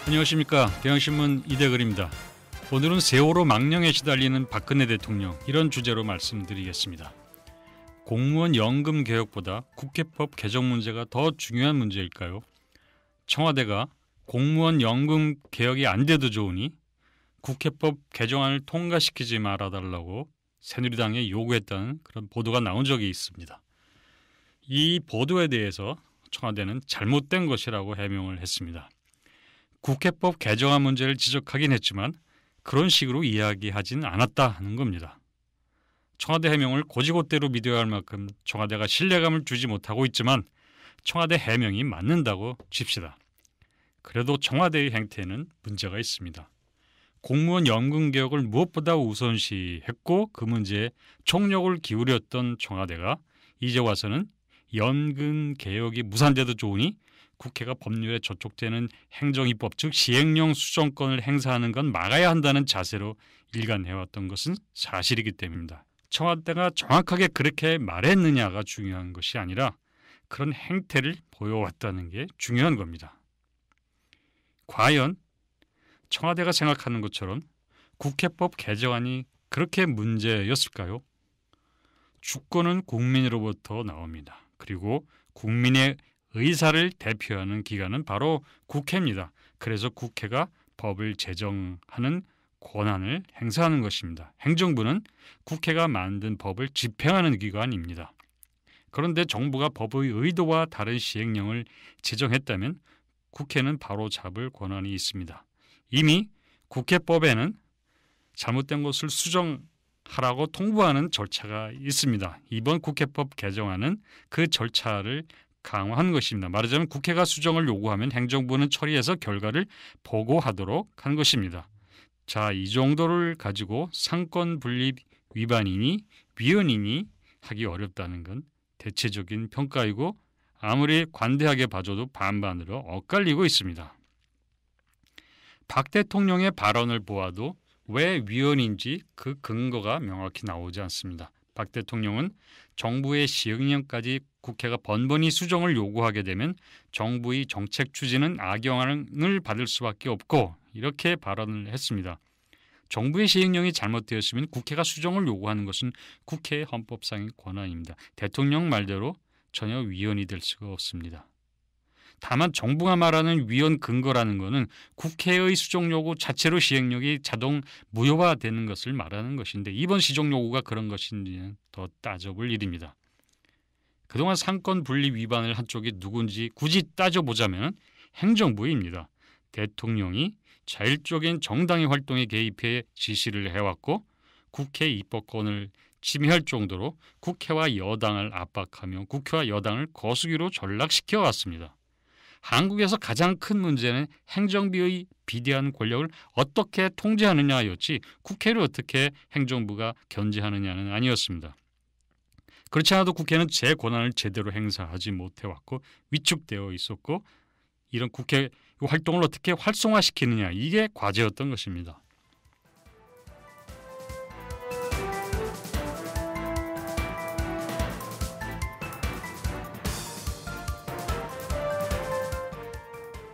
안녕하십니까. 경향신문 이대글입니다. 오늘은 세월호 망령에 시달리는 박근혜 대통령, 이런 주제로 말씀드리겠습니다. 공무원 연금 개혁보다 국회법 개정 문제가 더 중요한 문제일까요? 청와대가 공무원 연금 개혁이 안 돼도 좋으니 국회법 개정안을 통과시키지 말아달라고 새누리당에 요구했다는 그런 보도가 나온 적이 있습니다. 이 보도에 대해서 청와대는 잘못된 것이라고 해명을 했습니다. 국회법 개정안 문제를 지적하긴 했지만 그런 식으로 이야기하진 않았다는 겁니다. 청와대 해명을 곧이곧대로 믿어야 할 만큼 청와대가 신뢰감을 주지 못하고 있지만 청와대 해명이 맞는다고 칩시다. 그래도 청와대의 행태에는 문제가 있습니다. 공무원 연금 개혁을 무엇보다 우선시했고 그 문제에 총력을 기울였던 청와대가 이제 와서는 연금 개혁이 무산돼도 좋으니 국회가 법률에 저촉되는 행정입법 즉 시행령 수정권을 행사하는 건 막아야 한다는 자세로 일관해왔던 것은 사실이기 때문입니다. 청와대가 정확하게 그렇게 말했느냐가 중요한 것이 아니라 그런 행태를 보여왔다는 게 중요한 겁니다. 과연 청와대가 생각하는 것처럼 국회법 개정안이 그렇게 문제였을까요? 주권은 국민으로부터 나옵니다. 그리고 국민의 의사를 대표하는 기관은 바로 국회입니다. 그래서 국회가 법을 제정하는 권한을 행사하는 것입니다. 행정부는 국회가 만든 법을 집행하는 기관입니다. 그런데 정부가 법의 의도와 다른 시행령을 제정했다면 국회는 바로 잡을 권한이 있습니다. 이미 국회법에는 잘못된 것을 수정하라고 통보하는 절차가 있습니다. 이번 국회법 개정안은 그 절차를 강화한 것입니다. 말하자면 국회가 수정을 요구하면 행정부는 처리해서 결과를 보고하도록 한 것입니다. 자, 이 정도를 가지고 상권 분립 위반이니 위헌이니 하기 어렵다는 건 대체적인 평가이고 아무리 관대하게 봐줘도 반반으로 엇갈리고 있습니다. 박 대통령의 발언을 보아도 왜 위헌인지 그 근거가 명확히 나오지 않습니다. 박 대통령은 정부의 시행령까지 국회가 번번이 수정을 요구하게 되면 정부의 정책 추진은 악영향을 받을 수밖에 없고 이렇게 발언을 했습니다. 정부의 시행령이 잘못되었으면 국회가 수정을 요구하는 것은 국회의 헌법상의 권한입니다. 대통령 말대로 전혀 위헌이 될 수가 없습니다. 다만 정부가 말하는 위헌 근거라는 것은 국회의 수정 요구 자체로 시행령이 자동 무효화되는 것을 말하는 것인데 이번 시정 요구가 그런 것인지는 더 따져볼 일입니다. 그동안 상권 분립 위반을 한 쪽이 누군지 굳이 따져보자면 행정부입니다. 대통령이 자율적인 정당의 활동에 개입해 지시를 해왔고 국회 입법권을 침해할 정도로 국회와 여당을 압박하며 국회와 여당을 거수기로 전락시켜 왔습니다. 한국에서 가장 큰 문제는 행정부의 비대한 권력을 어떻게 통제하느냐였지 국회를 어떻게 행정부가 견제하느냐는 아니었습니다. 그렇지 않아도 국회는 제 권한을 제대로 행사하지 못해왔고 위축되어 있었고 이런 국회 활동을 어떻게 활성화시키느냐 이게 과제였던 것입니다.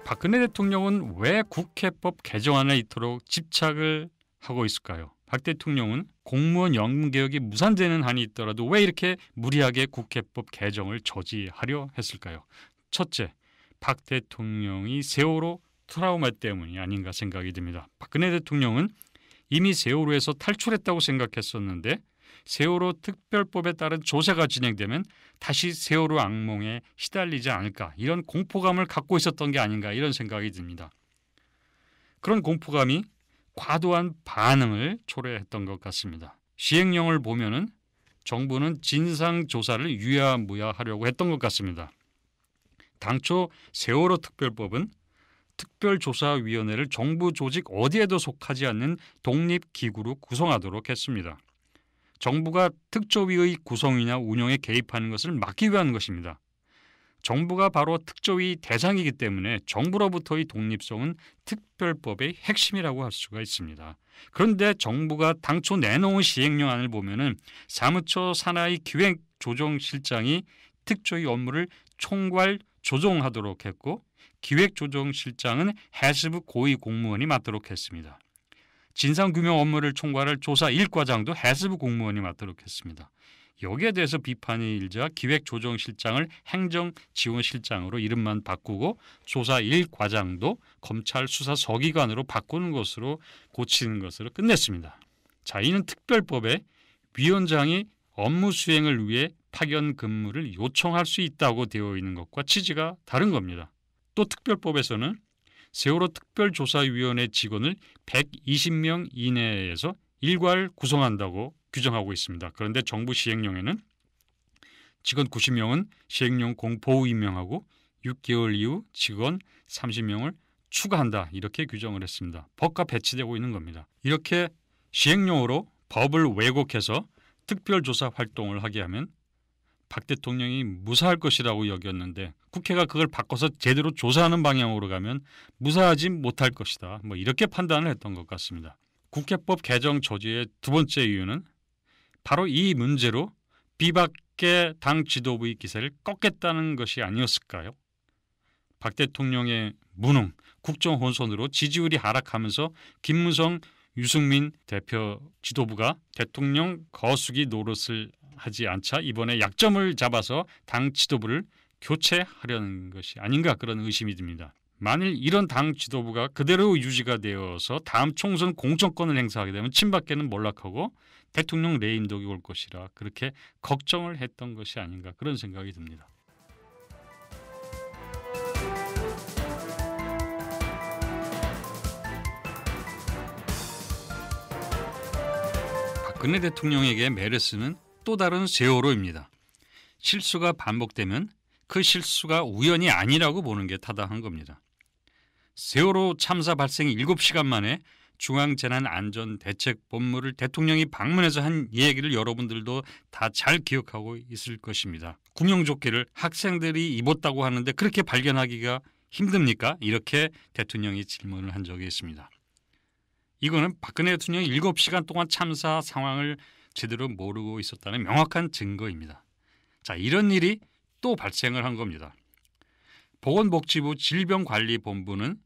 박근혜 대통령은 왜 국회법 개정안에 이토록 집착을 하고 있을까요? 박 대통령은 공무원 연금 개혁이 무산되는 한이 있더라도 왜 이렇게 무리하게 국회법 개정을 저지하려 했을까요? 첫째, 박 대통령이 세월호 트라우마 때문이 아닌가 생각이 듭니다. 박근혜 대통령은 이미 세월호에서 탈출했다고 생각했었는데 세월호 특별법에 따른 조사가 진행되면 다시 세월호 악몽에 시달리지 않을까 이런 공포감을 갖고 있었던 게 아닌가 이런 생각이 듭니다. 그런 공포감이 과도한 반응을 초래했던 것 같습니다. 시행령을 보면은 정부는 진상조사를 유야무야하려고 했던 것 같습니다. 당초 세월호 특별법은 특별조사위원회를 정부 조직 어디에도 속하지 않는 독립기구로 구성하도록 했습니다. 정부가 특조위의 구성이나 운영에 개입하는 것을 막기 위한 것입니다. 정부가 바로 특조위 대상이기 때문에 정부로부터의 독립성은 특별법의 핵심이라고 할 수가 있습니다. 그런데 정부가 당초 내놓은 시행령안을 보면은 사무처 산하의 기획조정실장이 특조위 업무를 총괄 조정하도록 했고 기획조정실장은 해수부 고위 공무원이 맡도록 했습니다. 진상규명 업무를 총괄할 조사 1과장도 해수부 공무원이 맡도록 했습니다. 여기에 대해서 비판이 일자 기획조정실장을 행정지원실장으로 이름만 바꾸고 조사 1과장도 검찰 수사서기관으로 바꾸는 것으로 고치는 것으로 끝냈습니다. 자, 이는 특별법에 위원장이 업무 수행을 위해 파견 근무를 요청할 수 있다고 되어 있는 것과 취지가 다른 겁니다. 또 특별법에서는 세월호 특별조사위원회 직원을 120명 이내에서 일괄 구성한다고 규정하고 있습니다. 그런데 정부 시행령에는 직원 90명은 시행령 공보우 임명하고 6개월 이후 직원 30명을 추가한다 이렇게 규정을 했습니다. 법과 배치되고 있는 겁니다. 이렇게 시행령으로 법을 왜곡해서 특별조사 활동을 하게 하면 박 대통령이 무사할 것이라고 여겼는데 국회가 그걸 바꿔서 제대로 조사하는 방향으로 가면 무사하지 못할 것이다. 이렇게 판단을 했던 것 같습니다. 국회법 개정 저지의 두 번째 이유는 바로 이 문제로 비박계 당 지도부의 기세를 꺾겠다는 것이 아니었을까요? 박 대통령의 무능, 국정 혼선으로 지지율이 하락하면서 김무성, 유승민 대표 지도부가 대통령 거수기 노릇을 하지 않자 이번에 약점을 잡아서 당 지도부를 교체하려는 것이 아닌가 그런 의심이 듭니다. 만일 이런 당 지도부가 그대로 유지가 되어서 다음 총선 공천권을 행사하게 되면 친박계는 몰락하고 대통령 레임덕이 올 것이라 그렇게 걱정을 했던 것이 아닌가 그런 생각이 듭니다. 박근혜 대통령에게 메르스는 또 다른 세월호입니다. 실수가 반복되면 그 실수가 우연이 아니라고 보는 게 타당한 겁니다. 세월호 참사 발생 7시간 만에 중앙재난안전대책본부를 대통령이 방문해서 한 얘기를 여러분들도 다 잘 기억하고 있을 것입니다. 구명조끼를 학생들이 입었다고 하는데 그렇게 발견하기가 힘듭니까? 이렇게 대통령이 질문을 한 적이 있습니다. 이거는 박근혜 대통령이 7시간 동안 참사 상황을 제대로 모르고 있었다는 명확한 증거입니다. 자, 이런 일이 또 발생을 한 겁니다. 보건복지부 질병관리본부는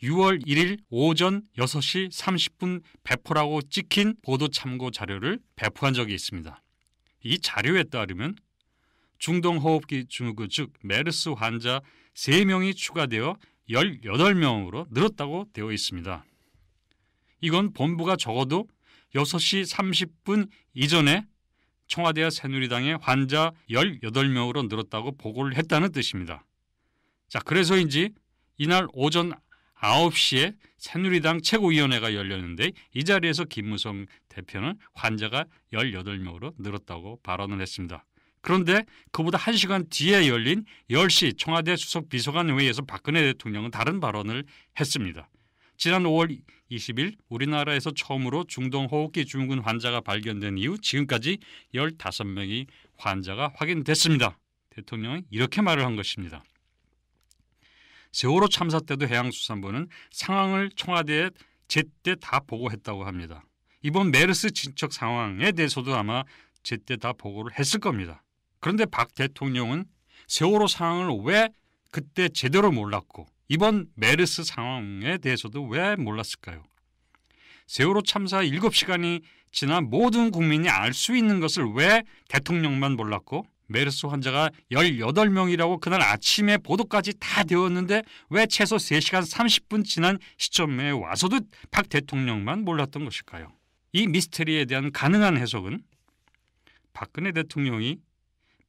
6월 1일 오전 6시 30분 배포라고 찍힌 보도 참고 자료를 배포한 적이 있습니다. 이 자료에 따르면 중동호흡기 증후군 즉 메르스 환자 3명이 추가되어 18명으로 늘었다고 되어 있습니다. 이건 본부가 적어도 6시 30분 이전에 청와대와 새누리당의 환자 18명으로 늘었다고 보고를 했다는 뜻입니다. 자, 그래서인지 이날 오전 9시에 새누리당 최고위원회가 열렸는데 이 자리에서 김무성 대표는 환자가 18명으로 늘었다고 발언을 했습니다. 그런데 그보다 1시간 뒤에 열린 10시 청와대 수석 비서관 회의에서 박근혜 대통령은 다른 발언을 했습니다. 지난 5월 20일 우리나라에서 처음으로 중동호흡기 증후군 환자가 발견된 이후 지금까지 15명의 환자가 확인됐습니다. 대통령이 이렇게 말을 한 것입니다. 세월호 참사 때도 해양수산부는 상황을 청와대에 제때 다 보고했다고 합니다. 이번 메르스 진척 상황에 대해서도 아마 제때 다 보고를 했을 겁니다. 그런데 박 대통령은 세월호 상황을 왜 그때 제대로 몰랐고 이번 메르스 상황에 대해서도 왜 몰랐을까요? 세월호 참사 7시간이 지나 모든 국민이 알 수 있는 것을 왜 대통령만 몰랐고 메르스 환자가 18명이라고 그날 아침에 보도까지 다 되었는데 왜 최소 3시간 30분 지난 시점에 와서도 박 대통령만 몰랐던 것일까요? 이 미스터리에 대한 가능한 해석은 박근혜 대통령이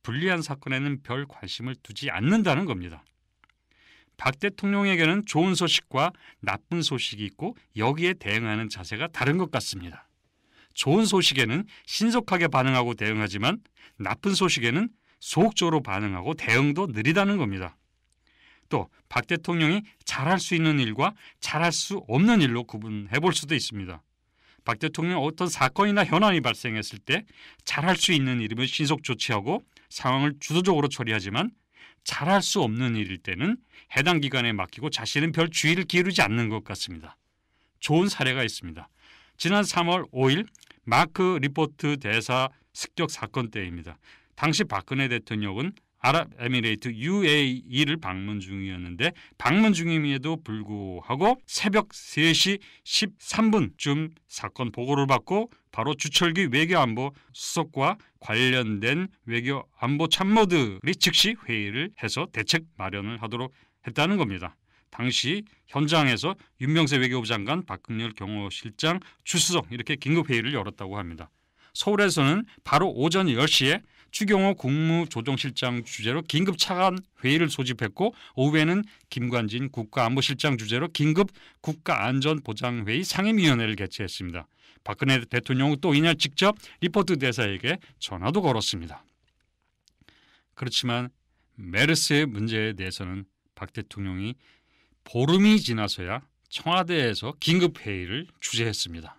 불리한 사건에는 별 관심을 두지 않는다는 겁니다. 박 대통령에게는 좋은 소식과 나쁜 소식이 있고 여기에 대응하는 자세가 다른 것 같습니다. 좋은 소식에는 신속하게 반응하고 대응하지만 나쁜 소식에는 소극적으로 반응하고 대응도 느리다는 겁니다. 또 박 대통령이 잘할 수 있는 일과 잘할 수 없는 일로 구분해 볼 수도 있습니다. 박 대통령은 어떤 사건이나 현안이 발생했을 때 잘할 수 있는 일이면 신속 조치하고 상황을 주도적으로 처리하지만 잘할 수 없는 일일 때는 해당 기관에 맡기고 자신은 별 주의를 기울이지 않는 것 같습니다. 좋은 사례가 있습니다. 지난 3월 5일 마크 리포트 대사 습격 사건 때입니다. 당시 박근혜 대통령은 아랍에미레이트 UAE를 방문 중이었는데 방문 중임에도 불구하고 새벽 3시 13분쯤 사건 보고를 받고 바로 주철기 외교안보 수석과 관련된 외교안보 참모들이 즉시 회의를 해서 대책 마련을 하도록 했다는 겁니다. 당시 현장에서 윤명세 외교부 장관, 박근열 경호실장, 주수석 이렇게 긴급회의를 열었다고 합니다. 서울에서는 바로 오전 10시에 추경호 국무조정실장 주재로 긴급 차관 회의를 소집했고 오후에는 김관진 국가안보실장 주재로 긴급 국가안전보장회의 상임위원회를 개최했습니다. 박근혜 대통령은 또 이날 직접 리포트 대사에게 전화도 걸었습니다. 그렇지만 메르스의 문제에 대해서는 박 대통령이 보름이 지나서야 청와대에서 긴급회의를 주재했습니다.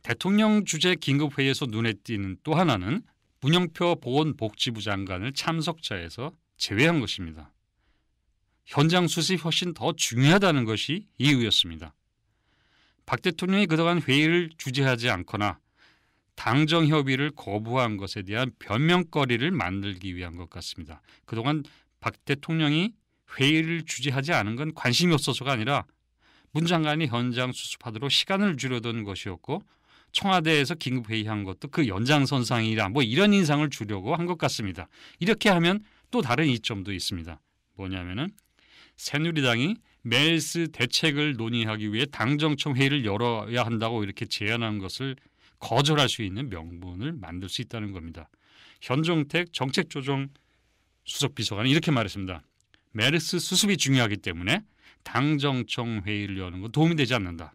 대통령 주재 긴급회의에서 눈에 띄는 또 하나는 문영표 보건복지부 장관을 참석자에서 제외한 것입니다. 현장 수습이 훨씬 더 중요하다는 것이 이유였습니다. 박 대통령이 그동안 회의를 주재하지 않거나 당정 협의를 거부한 것에 대한 변명거리를 만들기 위한 것 같습니다. 그동안 박 대통령이 회의를 주재하지 않은 건 관심이 없어서가 아니라 문 장관이 현장 수습하도록 시간을 주려던 것이었고 청와대에서 긴급회의한 것도 그 연장선상이라 이런 인상을 주려고 한 것 같습니다. 이렇게 하면 또 다른 이점도 있습니다. 뭐냐면은 새누리당이 메르스 대책을 논의하기 위해 당정청 회의를 열어야 한다고 이렇게 제안한 것을 거절할 수 있는 명분을 만들 수 있다는 겁니다. 현종택 정책조정 수석비서관은 이렇게 말했습니다. 메르스 수습이 중요하기 때문에 당정청 회의를 여는 건 도움이 되지 않는다.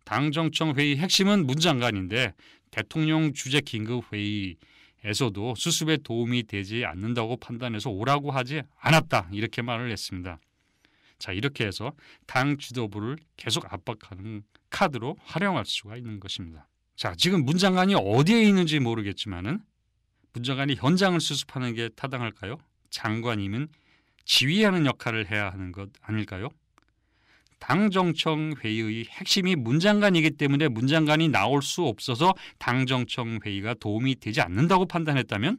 당정청 회의 핵심은 문 장관인데 대통령 주재 긴급회의에서도 수습에 도움이 되지 않는다고 판단해서 오라고 하지 않았다. 이렇게 말을 했습니다. 자, 이렇게 해서 당 지도부를 계속 압박하는 카드로 활용할 수가 있는 것입니다. 자, 지금 문 장관이 어디에 있는지 모르겠지만은 문 장관이 현장을 수습하는 게 타당할까요? 장관이면 지휘하는 역할을 해야 하는 것 아닐까요? 당정청 회의의 핵심이 문 장관이기 때문에 문 장관이 나올 수 없어서 당정청 회의가 도움이 되지 않는다고 판단했다면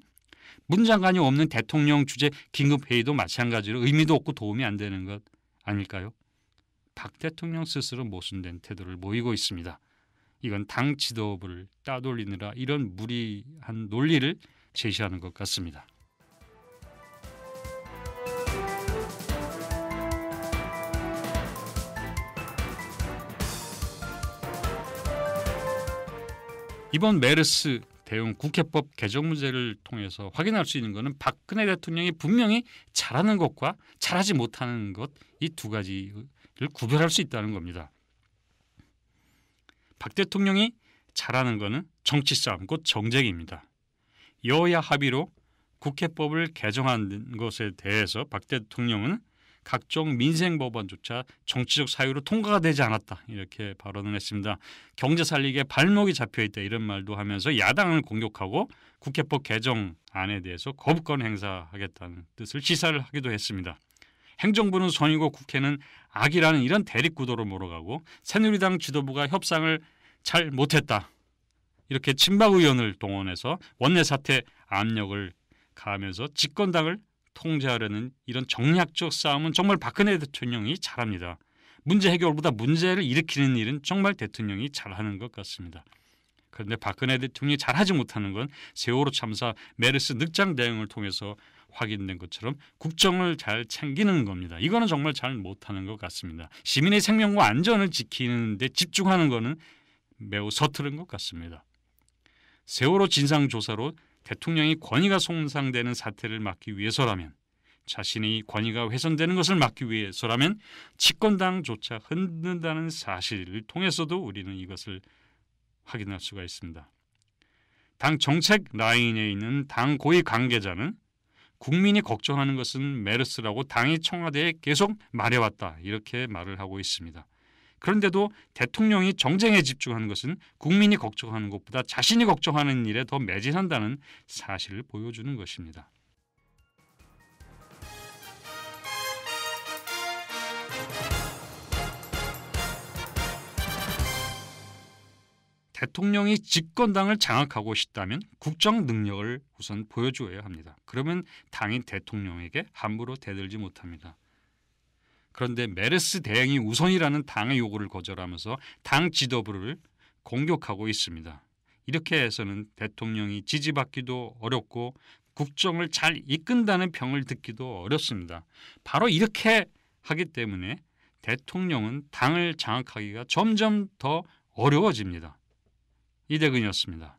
문 장관이 없는 대통령 주재 긴급회의도 마찬가지로 의미도 없고 도움이 안 되는 것 아닐까요? 박 대통령 스스로 모순된 태도를 보이고 있습니다. 이건 당 지도부를 따돌리느라 이런 무리한 논리를 제시하는 것 같습니다. 이번 메르스 대응 국회법 개정 문제를 통해서 확인할 수 있는 것은 박근혜 대통령이 분명히 잘하는 것과 잘하지 못하는 것 이 두 가지를 구별할 수 있다는 겁니다. 박 대통령이 잘하는 것은 정치 싸움, 곧 정쟁입니다. 여야 합의로 국회법을 개정한 것에 대해서 박 대통령은 각종 민생 법안조차 정치적 사유로 통과가 되지 않았다 이렇게 발언을 했습니다. 경제 살리기에 발목이 잡혀있다 이런 말도 하면서 야당을 공격하고 국회법 개정안에 대해서 거부권 행사하겠다는 뜻을 시사를 하기도 했습니다. 행정부는 선이고 국회는 악이라는 이런 대립구도로 몰아가고 새누리당 지도부가 협상을 잘 못했다 이렇게 친박 의원을 동원해서 원내 사퇴 압력을 가하면서 집권당을 통제하려는 이런 정략적 싸움은 정말 박근혜 대통령이 잘합니다. 문제 해결보다 문제를 일으키는 일은 정말 대통령이 잘하는 것 같습니다. 그런데 박근혜 대통령이 잘하지 못하는 건 세월호 참사 메르스 늑장 대응을 통해서 확인된 것처럼 국정을 잘 챙기는 겁니다. 이거는 정말 잘 못하는 것 같습니다. 시민의 생명과 안전을 지키는 데 집중하는 것은 매우 서투른 것 같습니다. 세월호 진상조사로 대통령이 권위가 손상되는 사태를 막기 위해서라면 자신의 권위가 훼손되는 것을 막기 위해서라면 집권당조차 흔든다는 사실을 통해서도 우리는 이것을 확인할 수가 있습니다. 당 정책 라인에 있는 당 고위 관계자는 국민이 걱정하는 것은 메르스라고 당이 청와대에 계속 말해왔다 이렇게 말을 하고 있습니다. 그런데도 대통령이 정쟁에 집중하는 것은 국민이 걱정하는 것보다 자신이 걱정하는 일에 더 매진한다는 사실을 보여주는 것입니다. 대통령이 집권당을 장악하고 싶다면 국정 능력을 우선 보여줘야 합니다. 그러면 당이 대통령에게 함부로 대들지 못합니다. 그런데 메르스 대응이 우선이라는 당의 요구를 거절하면서 당 지도부를 공격하고 있습니다. 이렇게 해서는 대통령이 지지받기도 어렵고 국정을 잘 이끈다는 평을 듣기도 어렵습니다. 바로 이렇게 하기 때문에 대통령은 당을 장악하기가 점점 더 어려워집니다. 이대근이었습니다.